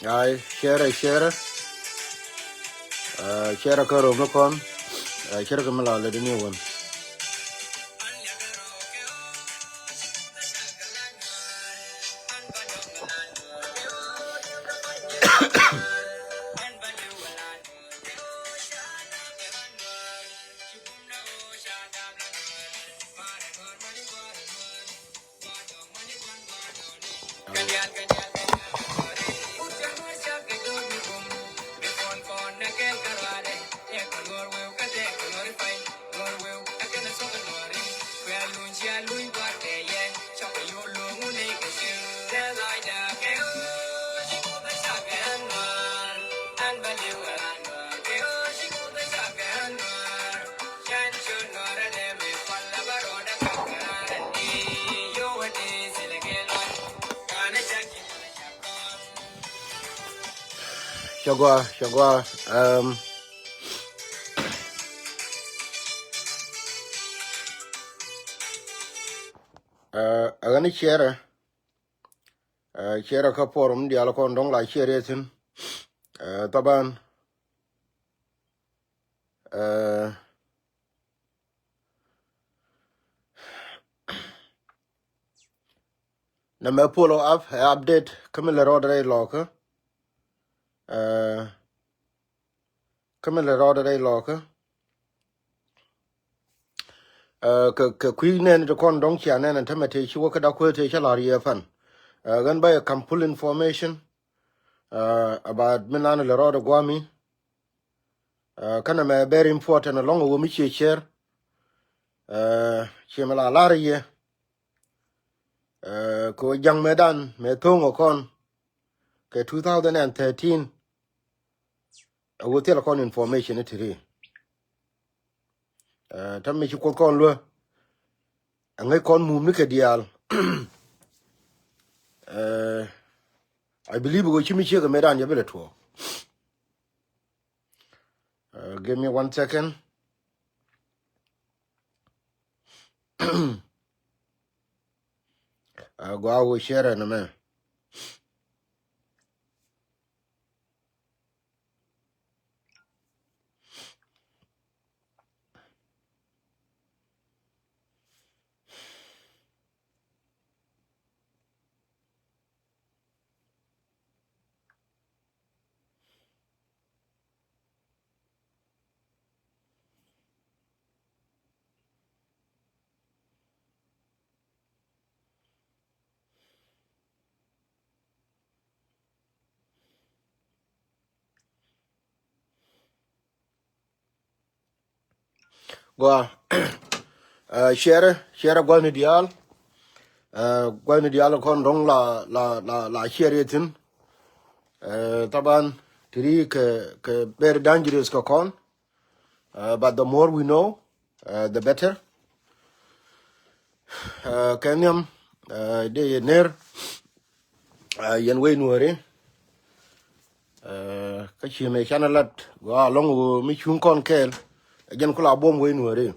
I share a car of Macon. I share a Kamala, the new one. Shagwa, I'm gonna share a couple of the Alcon don't like share it in Taban, number follow up update, Camilla Rodray Locker, Camilla Rodray Locker, Queen and the Con Don Chian and Tamate, she worked out with a Shalari fan. Run by a full information about Milan Leroda Guami. Kind of very important along with me share. Chimala Laria. Ko young Medan, Metongo Con, 2013. I will tell a information today. Tell me you can call Lua. And I call Mumika Dial. I believe we should check the Medan Yabelato. Give me 1 second. I'll go out with share in a minute. Go share going to dial. Going to dial con dong la share it in. Taban three very dangerous con. But the more we know, the better. Kenyam de ner yen way nuere. Kachi me chanalat go along with me chun con kel. Again, could I bomb way nuere.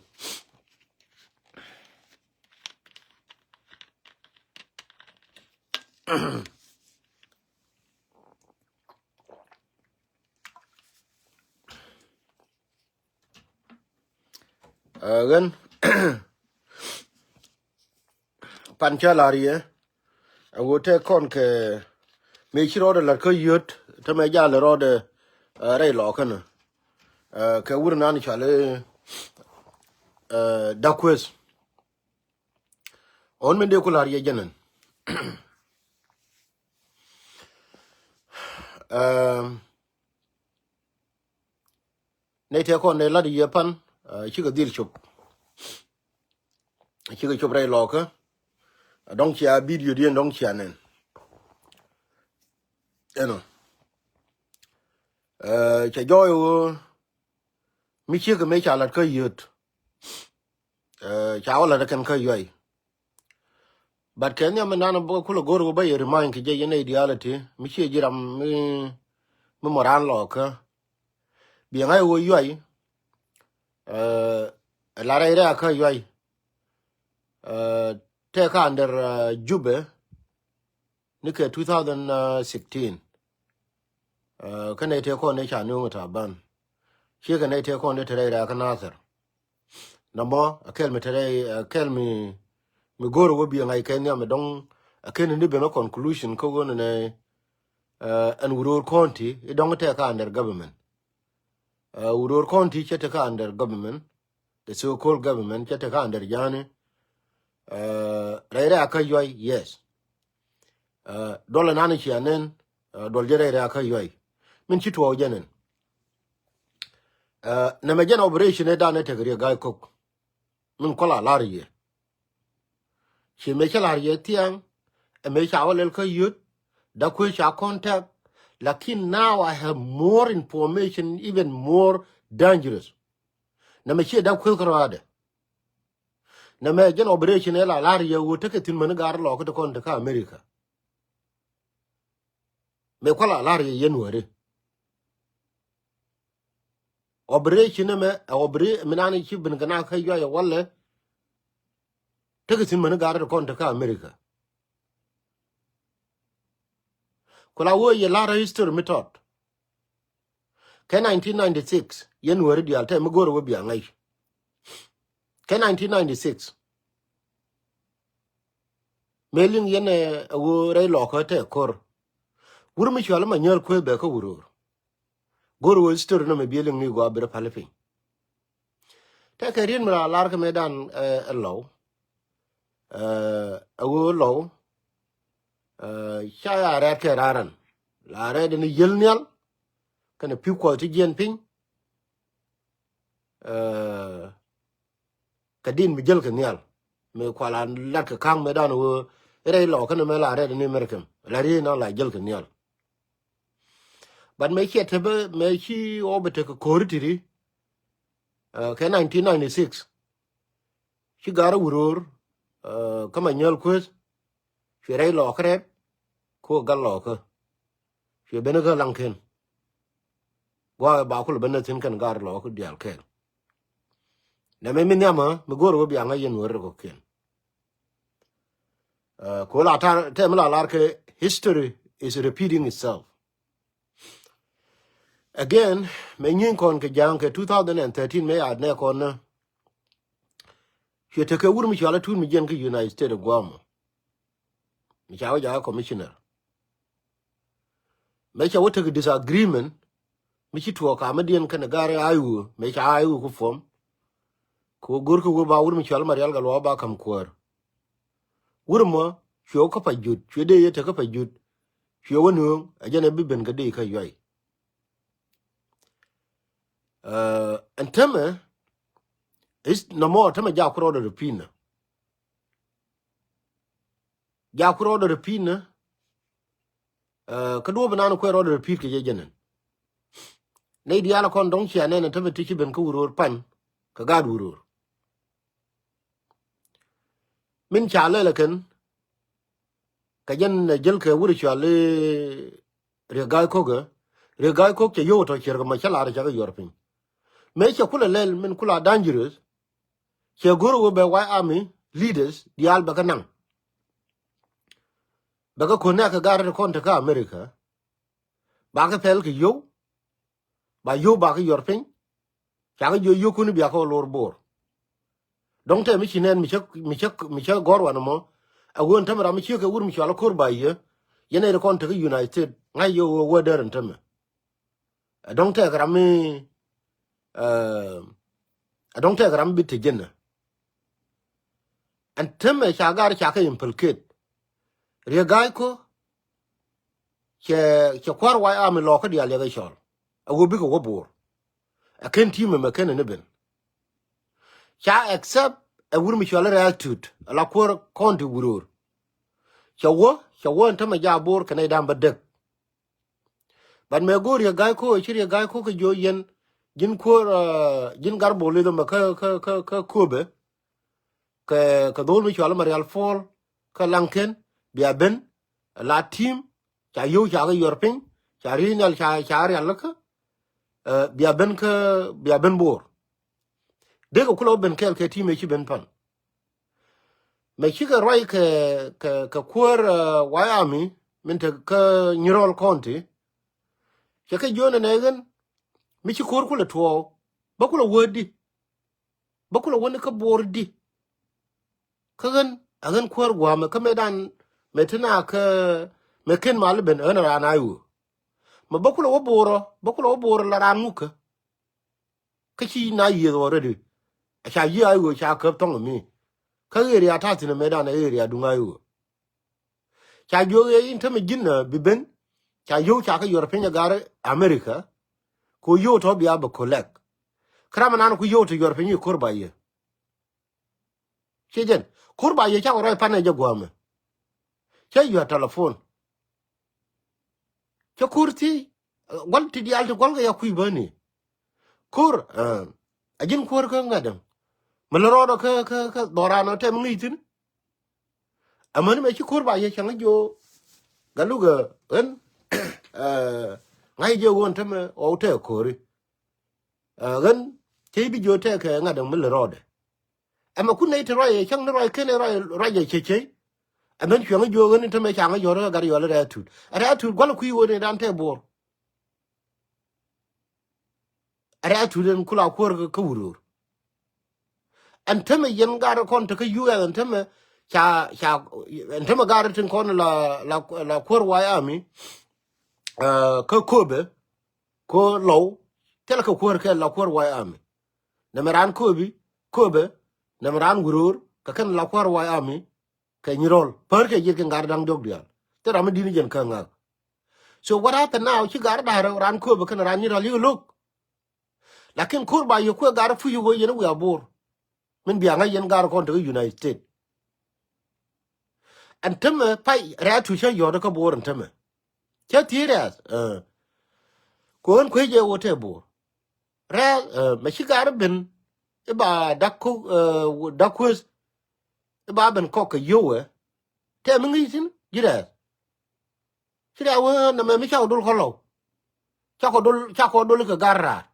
Gan panchalari wo te kon ke me chiro de la ko yut te me ja le rode re lo kana ke wur nan chale dakwes on me de kular ye jenen ne te kon ne la di ye pan chi ga dil chup re lo ka donc ya video dien donc ya nen eno che joyo mi chi ga me cha la ko yut cha wala da kan ko yoy but ken ya manana bo kulo goro ba ye remind ke je ne ideality mi chi jiram mi moran lo ka bi ngai wo yoy la re ra ka yoy te ka under jube ni ke 2016 kane te ko ne cha nu ta ban shi ka ne te ko ne te ra ka nasar namo akel me te akel mi goro wo bi ngai ken ya me dong aken ni be no conclusion ko go ne an urur county I dong te ka under government urur county che te ka under government the so called government che te ka under jani re ra ka yoy yes dola nani chi anen dol jere ra ka yoy min chi to jenen na me jen operation e dane te gri ga ko min kola lariye chi me chala ye tiang e me cha wale ka yut da ku cha contact lakin now I have more information even more dangerous na me chi da ku ko ade na me jen operation e la lariye wo te ke tin man gar lo ko de kon de ka America me kola lariye yenware operation me obre minani chi bin gana ka yo ya wale take sin man gar kon ta ka America kula wo ye lara history method ke 1996 yen wori di alta me goro wo bi angai ke 1996 melin yen wo re lo ko te kor wur mi chala ma nyal ko be ko wuro goro wo history no me bielin ni go abere palefi te ke rin mra lar ke medan lo wo lo cha ya re ke raran la re de ni yel nyal kana pi ko ti gen pin ka din mi jel ka nyal me kwala lat ka kang me dan wo re lo kana me la re ni merkem la ri na la jel ka nyal but me che te be me chi obete ko kortiri ka 1996 chi gara wuror kama nyal kwes fi re lo kre ko gal lo ka fi bene ga lanken gwa ba ko bene tin kan gar lo ko dial ken na me min yama me goro bi anga yen wor ko ken ko la ta te me la lar ke history is repeating itself again me nyin kon ke jang ke 2013 me ad ne kon che te ke wur mi chala tun mi gen ke United States of Guam mi chawo ja commissioner me chawo te disagreement mi chi to ka me dien kan gare ayu me cha ayu ku fom ko gor ko ba wur mi chala marial gal wa ba kam kwar wur mo chwo ko pa jut chwe de ye te ko pa jut chwe wonu ajane bi ben ga de ka yoy anteme is no more tama ja kro de pina ja kro de pina ka do bana ko ro de pit ke jenen ne di ala kon dong chia ne tama ti ben ko wuror pan ka ga wuror min cha le ken ka jen jel ke wuri cha le re ga ko ke yo to cher ga ma cha la ga yor pin me cha kula lel min kula dangerous che guru wo be why army leaders di al ba kanang Baga kona ka gar kon ta ka America ba ka pel ki yo ba yo ba ka yor pin cha ga yo ku ni bi ko lor bor dong te mi chinen mi chak gor wan mo a won ta mara mi chi ka wur mi chala kor ba ye yene kon ta United ngai yo wo der ntame dong te gram mi dong te gram bi te jenna antame cha gar cha ka implicate re gai ko che kwar wa am lo ka dia le ga chol a wo bi ko wo bor a ken ti me ken ne ben cha accept a wur mi chala attitude la kwar kon ti wurur cha wo ntame ja bor kana dam badek ban me gor ye gai ko chiri gai ko jo yen jin ko jin gar bole do ma ka ko be ka dol mi chala marial fol ka lanken bia ben la team cha yo cha ga yorpin cha rinal cha ri alaka bia ben bor de ko kulo ben kel ke team e chi ben pan me chi ga roi ka kwor wayami min te ka nyirol county cha ka jona negen mi ci kor kula to ba kula wodi ba kula woni ka bordi kagan agan kor gwa me ka medan metina ka me ken mal ben ana rana yu ma ba kula wo boro la ran muka ka ci na yi do rede a cha yi ayu cha ka tong mi ka eri ata tin medan eri adunga yu cha jo ye inte me jinna biben cha yo cha ka european gare america ko yo to biya ba kolek krama nan ku yo to european kor ba ye Shejen, kurba ye cha oro pane je gwame. Che yo telephone. Che kurti wal ti dial to golga ya kuy bani. Kur ajin kur ka ngadam. Maloro ka dorano tem ngitin. Amani me chi kurba ye changa jo galuga en ngai je won tem o te kori. Gan te bi jo te ka ngadam maloro de. Ama kunai te roye chang roye kene roye cheche. And then you go into me changa yoro gar yolo attitude. Attitude gwala kuyi woni dante bor. Attitude en kula kor ka wurur. And teme yen gar kon to ka yu and teme and teme gar tin kon la kor wayami ka kobe ko low tel ka kor ka la kor wayami. Namaran kobe namaran wurur ka kan la kor wayami ka nyirol per ke yir kan gar dang dog dial. Tera me dini jen ka nga. So what happened now? She got that ran ko because ran you look. Lakin kurba you ko gar fu you go yen we abor. Min bianga yen gar kon to United States. And temme pai ra tu che yo ka bor temme. Che tires ko on ko je wote bor. Ra me shi gar ben e ba dakus e ba ben ko ka yo e. Te mi ngitin jira. Sira wa na me cha dul kholo. Cha ko dul ka garra.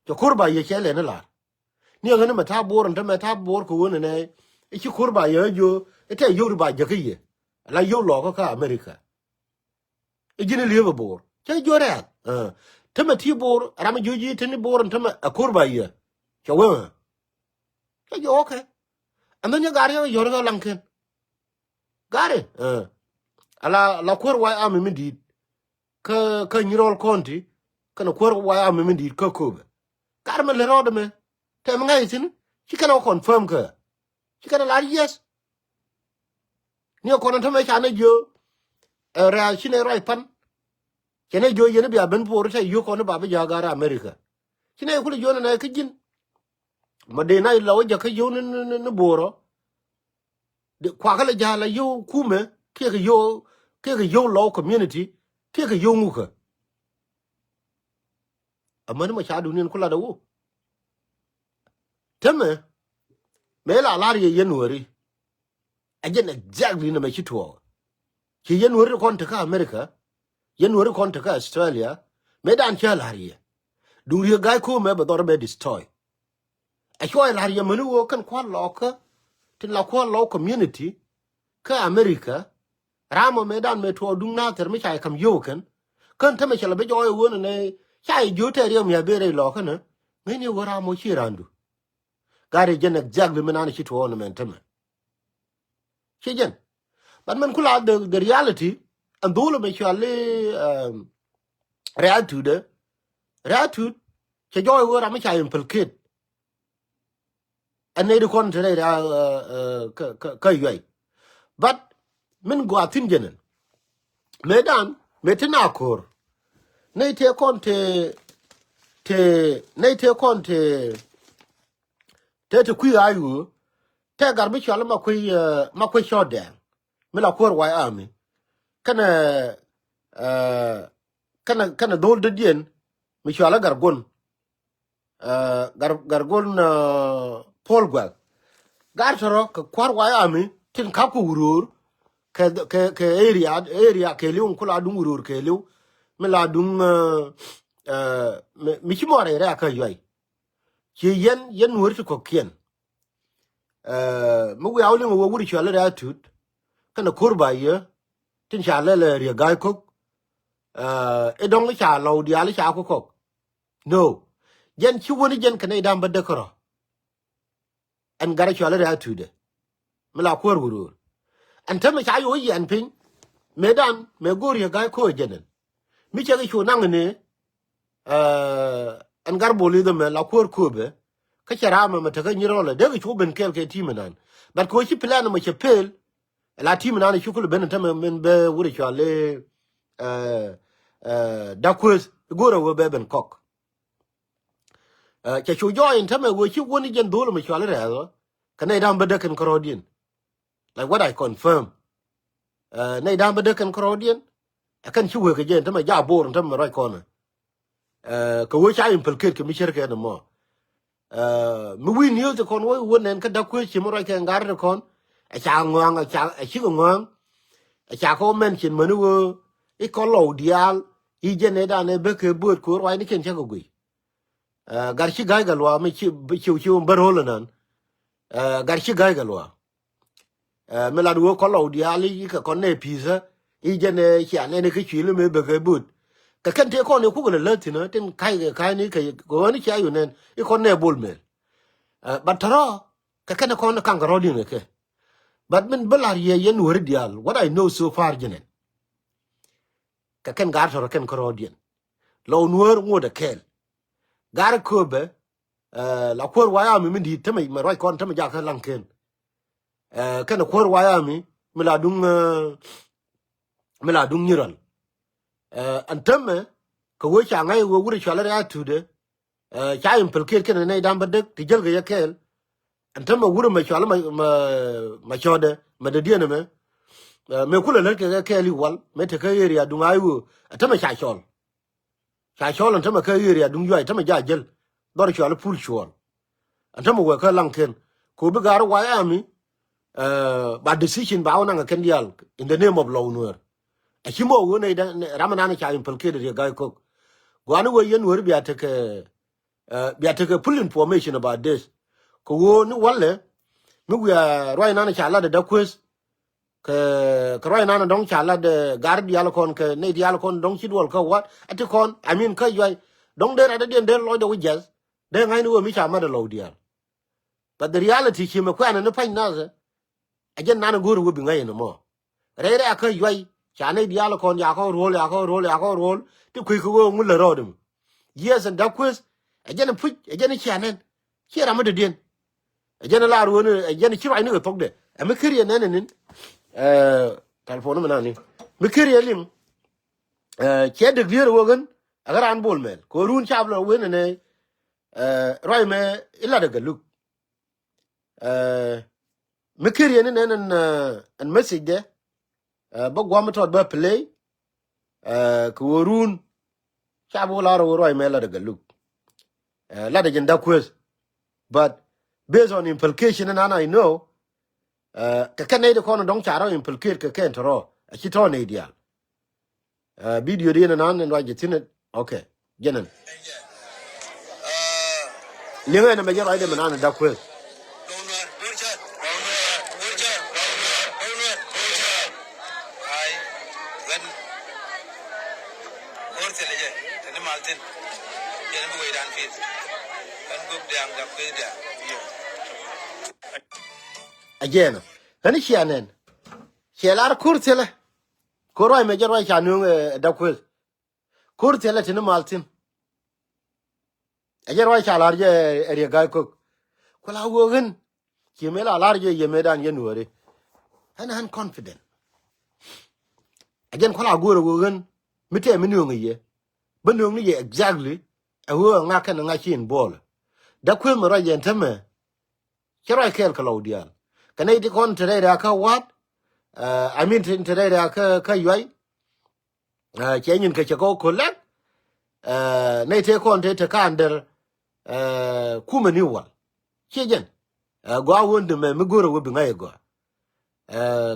Cho kurba ye chele ne la. Ni ngane mata bor nta mata bor ko wona ne e chi kurba ye jo ete yo ba je kiye la yo lo ka America e jine liye bor che jo re te mati bor ram jo ji te ni bor nta ma kurba ye che wa che jo okay and then you got yo ga lanken gare ala la kurwa am mi di ka nyirol konti kana kurwa am mi di ka ko kar me le rode me te ngai tin chi kana confirm ka chi kana la yes ni ko non to me chane jo ra chine rai pan chene jo yene bia ben por te yu ko no baba ja gara America chine ku jo na ka jin ma de na lo ja ka yo ne boro de kwa ka la ja la yo kume ke ka yo lo community ke ka yo mu ka amani ma cha du ni ku la da wo teme me la ye yenori ajen exactly na me chito ki yenori kon ta ka America yenori kon ta ka Australia me dan cha la ye du ye ga ko me ba dor be destroy a shoy la ye manu wo kan kwa lo ka tin la kwa lo community ka America ramo medan me to dung na ter me chai kam yo kan ta me chala be joy won ne chai ju te riam ya bere lo kan ne ni wara mo chi randu gare jen exactly me nan chi to on men tama chi jen but man kula the reality and dole me chale reality che joy wara me chai implicate and ne de kon tere ka yoy but min go atin jenen medan metina kor nei te kon nei te kon te ku ayu te garbi chala ma ku shode mi la kor wai ami kana kana dol de dien mi chala gargon gargon pol gwa gartoro ka kwar wai ami tin ka ku urur ke area ke liun kula dun urur ke liu mi la dun mi chimore re ka yoy chi yen wur ko kien mu ya ulin wo wuri chala ra tut kana kurba ye tin chala le ri gai ko e dong cha lo dia li cha ko no yen chi woni jen kana idam badde koro en gara chala ra tude mi la kor wurur an ta mi cha yo yen pin medan me gori gai ko jenen mi che ga chu nang ne an gar boli do me la kor ko be ka chara ma ta ga nyiro le de ga chu ben kel ke timenan but ko chi plan ma che pel la timenan chu ko ben ta men be wuri chale da quiz goro wo be ben kok che chu join ta me wo chi woni jen dolo me chale re kana dam be de kan krodin like what I confirm nay dam be de kan krodin akan chi wo ke jen ta me ja bor ta me right corner ko wo cha implicate ke mi cherke no mo mi win hill to kon wo wonen ka da ku chi mo ra ke ngar de kon a cha ngong a chi ngong a cha ko men chin manu wo I kon lo dial I jene da ne be ke bot ko wa ni ken cha ko gui gar chi gai galwa mi chi chi barol nan gar chi gai galwa me la wo kon lo dial I ka kon ne pizza I jene cha ne ke chi le me be ke bot ka kan te kon ne ku ko le tin tin kai ni ke go ni cha yu nen I kon ne bol me but tara ka kan kon kan garo din ke but min balar ye yen wor dial what I know so far jene ka kan gar tara kan karo din lo nuer ngo de kel gar ko be la kor waya mi di tame ma roi kon tame ja ka lanken kan kor waya mi la dung niral an tame ko wo cha ngai wo wuri chala ya tude cha implicate kan ne dam badek ti jel ga kel an tame wuri ma chala ma chode ma de diene me kula le ke keli wal me te ka area dung ayu atame cha chol an tame ka area dung yoy tame ja jel dor chala pul chol an tame wo ka lanken ko be gar waya ba decision ba ona kan dial in the name of law nuer a chimo wo ne ramana na cha implicate de guy cook gwanu wo yen wor biya take full information about this ko wo ni walle mi ya roi na cha la de quiz ke roi na dong cha la de gar dial kon ke ne dial kon dong chidwol ko what ati kon I mean ka yoy dong der ada den der lo de wijas de ngai ni wo mi cha ma de lo dial but the reality chimo ko ana ne pan na ze ajen na na guru wo bi ngai no mo re aka yoy cha ne dial kon ya ko rol ti ku ko ngul ro dum yes and that quiz ajen pu ajen chanen chira ma de den ajen la ro ne ajen chira ni ko de am kiriye ne ne telephone ma ni mi kiriye lim che de gyer wo gan agar an bol mel ko run chablo we ne roi me illa de galuk mi kiriye ne an message de ba gwa ma tot ba play ko run chabo la ro roi me la de galuk la de jenda quiz but based on implication and I know ka kanay de kono dong charo implicate ka ken toro a chito ne dia video de nan and waje tin okay jenen linga na me jaro ide manan da quiz Martin. Yen bu dan fit. Kan gub dam gab ke da. again hani shianen shelar kurtele korwa me jarwa chanu da kwel kurtele tin maltin ajarwa chalar je ere ga ko kula wogen kimela larje ye medan ye nuore han confident again kula goro wogen mite minu ngiye benu ngiye exactly awo ngaka na ngachin bol da kwel mo raje ntame kira kel kalaudian kanai di kon tere ka wat I mean tere ka yoy chenyin ka chako kolak nay te kon te ka under kuma ni wal chejen go wonde me goro wo binga go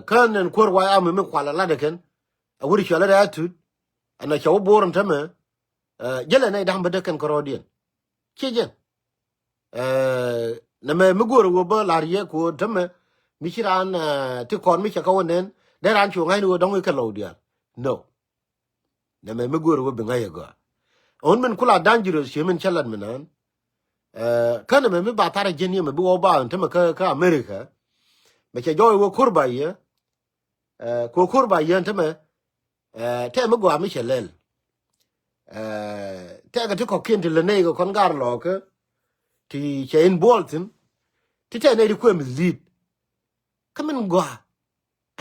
kan en kor wa am me kwala la de ken wuri chala da tu ana chawo boron tame jele nay dam bede ken korodien chejen na me goro wo ba lariye ko tame michiran ti kon mi chaka wonen de ran chu ngai no dong ka lodian no na me goro wo binga go on men kula dangerous shemen chalan menan kana me ba tara jeni me bo ba ntama ka America me che joy wo kurba ye ko kurba ye ntama te me go mi chelel te ga ti ko kin de ne go kon gar lo ke ti chen boltin ti te ne di ko mi lead kamen go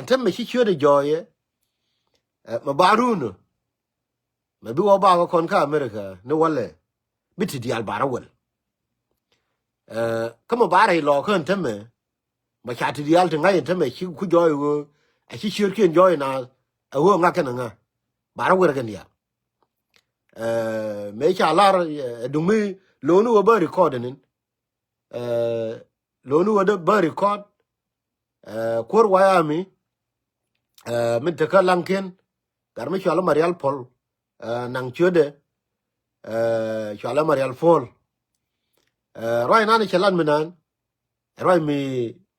ntama chi chode joy me baruno me bi wo ba go kon ka America ne wale biti di albara wel kama bare lo ko ntama ma chati di alta ngai ntama chi ku joy wo a chi shirken joy na awo ngaka na nga bara wera kan ya me cha lar dumi lonu wo ba record nin lonu wo ba record kor waya mi min ta kalanken gar mi chala marial pol nang chode chala marial fol roi na ni chalan minan roi mi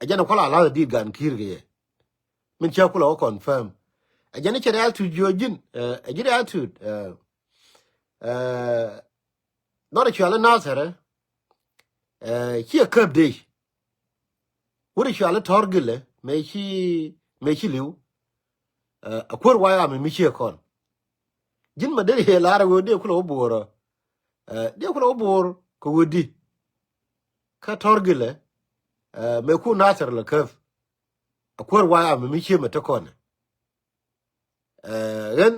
ajana kola la di gan kirge min cha kula confirm ajana chere al tu jojin ajira al tu not a chala nasere chi a cup day wuri chala torgile me chi liu a kur waya me mi chi kon jin ma de he lara wo de kula oboro de kula obor ko wodi ka torgile me ku nasere le cup a kur waya me mi chi me to kon ren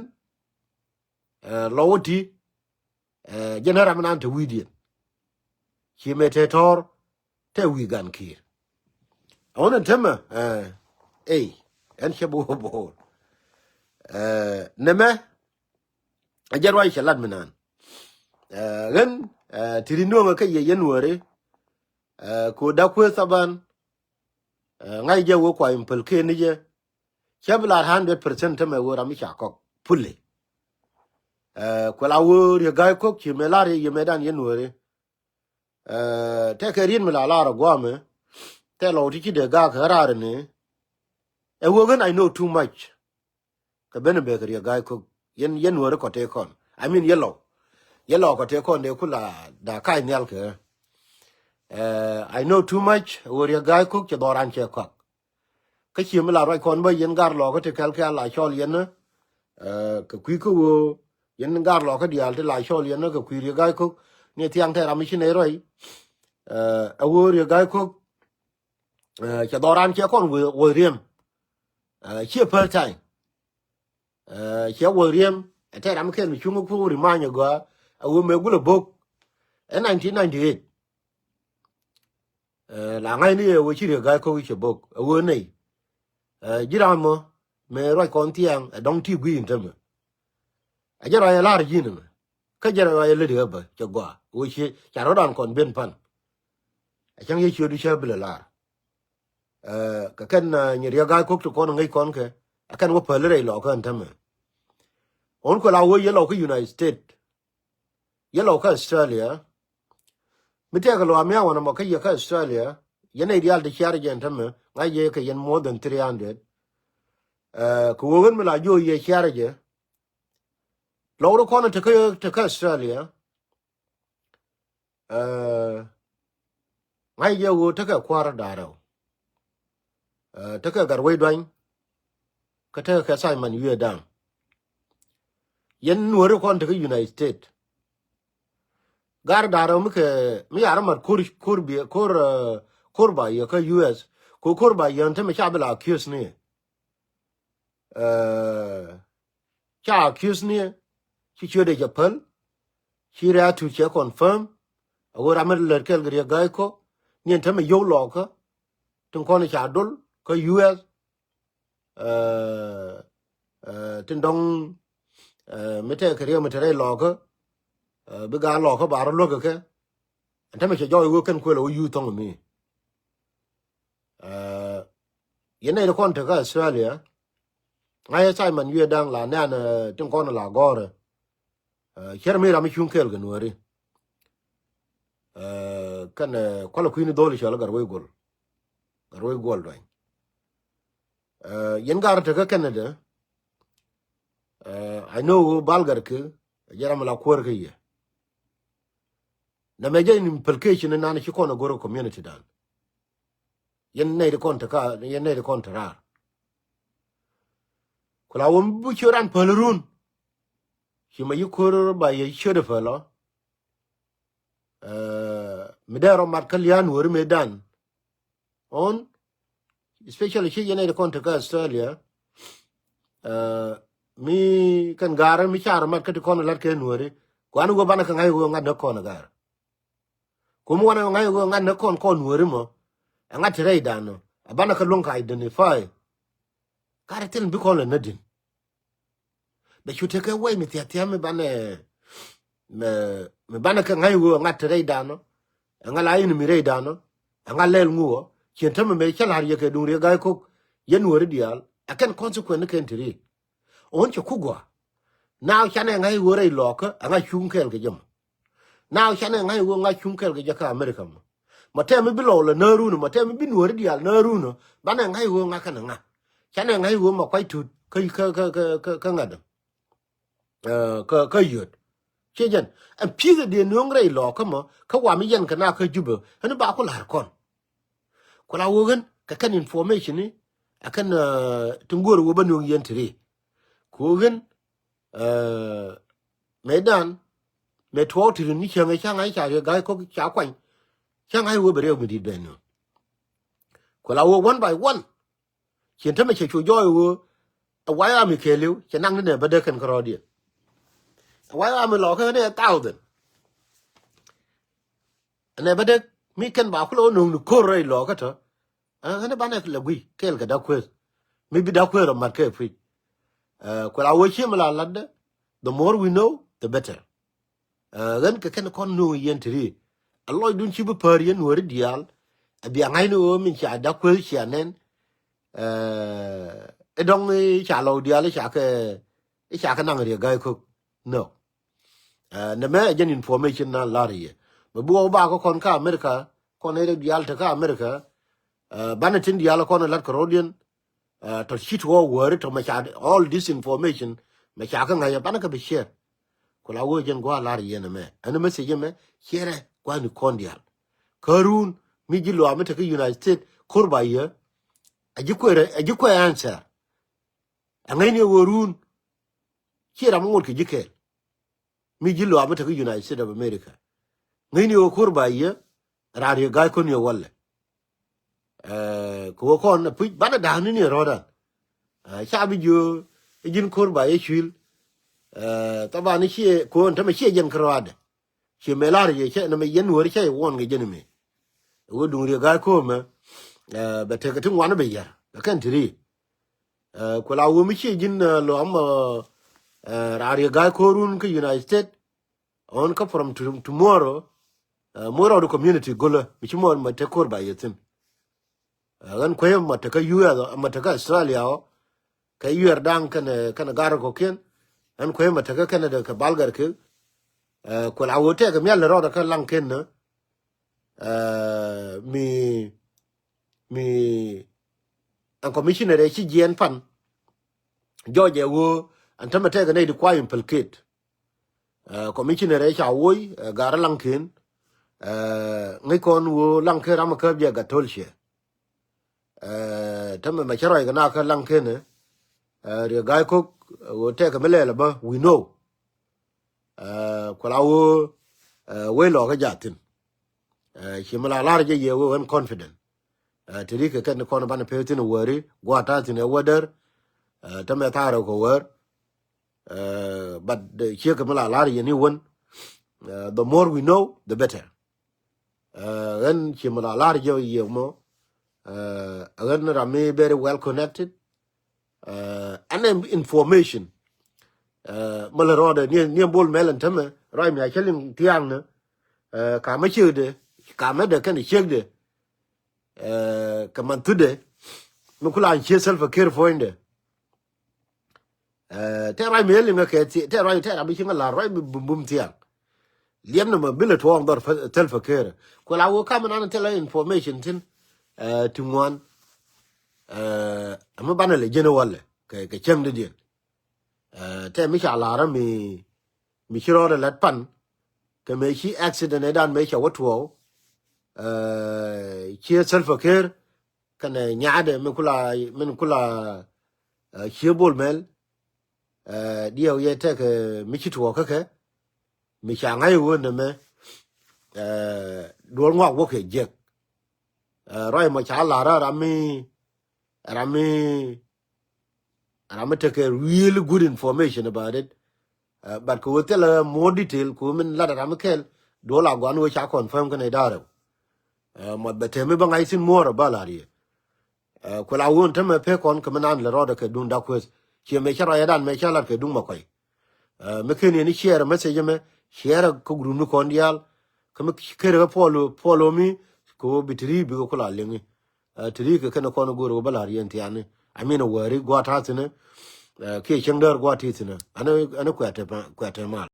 lawoti genera manan to widien chi me te tor te wi gan kir ona tema en chebo bo neme ajarwa chalat manan ren tirino ka ye yenwore ko da ko saban ngai je wo kwa impel ke ni je chabla 100% teme wo rami chakok pulle ko la wo ye gai ko ki melare ye medan yenwore te kerin mala la gwame te lo ti de ga karare ne e wogan I know too much ka bene be ye gai ko yenwore ko te kon I mean yellow ko te kon de kula da kai nyal ke I know too much wo ye gai ko ke doran che ko ka chi mala roi kon ba yen gar lo ko te kal ka la chol yen ka kwi ko wo yen gar lo ka dial te la chol yen ka kwi ye gai ko ne tiang te ram chi ne roi a wo ye gai ko ke doran che kon wo riem che per time che wo riem te ram ken mi chung ku ri ma nya go a wo me gulo bok en 1998 la ngai ni wo chi ye gai ko che bok a wo nei jiramo me roi kon tiang dong ti gwi ntame a jara ya lar jina ka jara ya le de ba che go wo chi cha ro dan kon ben pan a chang ye chu du che bla lar ka kan ni ri ga ko to kon ngai kon ke akan wo pa le lo kan ntame on ko la wo ye lo ko United States ye lo ka Australia mi te ka lo amya wona mo ka ye ka Australia ye nei dial de char je ntame ngai ye ka yen more than 300 ko wogen mi la jo ye char je Loro corner to Australia. Ngai ye wo take a quarter daro. Take a garway doing. Kata Simon you down. Yen nuer kon to United States. Gar daro me aramat kurba ye ka US. Ko kurba ye ante me chabela accuse ni. Cha accuse ni. She should a Japan. She ran to check confirm. Awur amer lerkel gria gaiko. Nien teme yo loka. Tung kone cha dol. Ka US. Tindong mete kariya metere loka. Biga loka baro loka ke. Teme cha joy woken kwelo yu tong mi. Yene de kon te ka Australia. Ngai Simon yue dang la nan tung kone la gore. Cher mi rami chunkel genuari. Kan kwala kwini doli shala garwe gol. Garwe gol doing. Yen gar te ka Canada. I know Balgar ke jaram la kwor ke ye. Na meje implication na na chikono goro community dan. Yen ne de konta ka yen ne de konta ra. Kula won bu choran palurun. Hima yukoro ba ye chode falo. Medero markalian wor medan. On especially she yen ne de konta ka Australia. Mi kan gara mi chara mat ka de kono lat ke nuori. Kwanu go bana ka ngai go ngad kono gar. Kumu wana ngai go ngad kon nuori mo. Anga tere dano abana ka lonka identify kare tel bi ko le nadin be chute ka way mi tiatia me bane me bana ka ngai wo anga tere dano anga la yin mi re dano anga lel nguo chente me chal har ye ke dun re ga ko yen wori dial akan consequence ken tiri on che kugwa now chane ngai wo re loka anga chunkel ke jam now chane ngai wo nga chunkel ke jaka America mateme bilo le naruno mateme binwori dial naruno bana ngai wo ngaka nga chane ngai wo ma kwai tut ka ngado ka yot chejen en pide de nongre lo kama ka wa mi yen kana ka jubo en ba ko lar kon ko la wogen ka kan information ni akan tungor wo banu yen tri ko gen medan me to ti ni changa changa cha ga ko cha kwan changa wo bere mi di beno ko la wo one by one chen tame che chu joy wo a waya mi kelu che nang ne ba de kan kro di a waya mi lo ka ne 1000 ne ba de mi kan ba ko no ko re lo ka to a ne ba ne la gui kel ka da kwes mi bi da kwero mar ke fi ko la wo chi mi la ladde the more we know the better gan ka kan kon no yen tri a loy dun chi bu par yen wori dial a bi ngai no mi cha da kwes chi anen dong cha lo dia le cha ka nang ri ga ko no na me jen information na lari me bu ba ko kon ka America kon e dial ta ka America bana tin dial kon lat Canadian to shit wo word to me cha all this information me cha ka ngai bana ka be share ko la wo jen go lari ye na me ana me se je me chere kwa ni kon dial karun mi ji lo amete ka United States kurba ye aji ko answer angai ne worun kira mo ke jike mi ji lo amete ka United States of America ngai ne kurba ye rari ga ko ne walle ko ko na pu bana da ni roda cha bi jo jin kurba ye chil taba ni che ko ta me che jen krowade che melari ye che na me yen wori che won ge jen me wo dun ri ga ko me ba te ka tin wan be ya kan tri ko la wo mi che jin lo am rari ga ko run ke United States on ka from tomorrow more of the community gola mi chi mo ma te kurba ye tin gan ko yam mata ka yuya mata ka Australia ka yuya dan kan gar ko ken an ko mata ka Canada ka Balgar ke ko la wote ka mel ro da ka lan ken na mi an commissioner e chi gen pan George wo an tamata ga ne di kwa implicate commissioner cha woi gar lankin ngai kon wo lanke ram ka bia gatolche tamme ma charo ga na ka lankene re gai ko wo te ka mele ba we know ko lawo we lo ga jatin chimala larje ye wo confident tiri ke ken kon ban petin wori gwata tin wader tamme taro ko wer but the chimala larje ni won the more we know the better when chimala larje ye mo again rami very well connected and information malroda ni bol melen tame rai mi akelim tiang ne ka ma chude ka ma de kan chegde ka man tude no kula che self care foinde te rai mi elim ke te rai bi chinga la rai bum tiang liam no mobility to on self care kula wo kam na tele information tin tingwan am banale jeno wale ke chemde din te mi cha la ra mi chiro de lat pan ke me chi accident edan me cha wotwo chi self care kana nyaade men kula chi bol mel dio ye te ke mi chi to ke mi cha ngai wo ne me do ngwa wo ke je roi mo cha la ra rami take a really good information about it but ko tell more detail ko min la da makel do la gwan we cha confirm kan idaro mo bete me bangai sin more balari ko la won teme pe kon ko manan le roda ke dun da kwes che me chara yadan me chala ke dun makoy me ken ni share message me share ko group nu kon dial ko me kere polo mi ko bitri bi ko la lengi tri ke ken ko no goro balari entiane amina wari gwa tatine ke chengder gwa titine ana kwate mal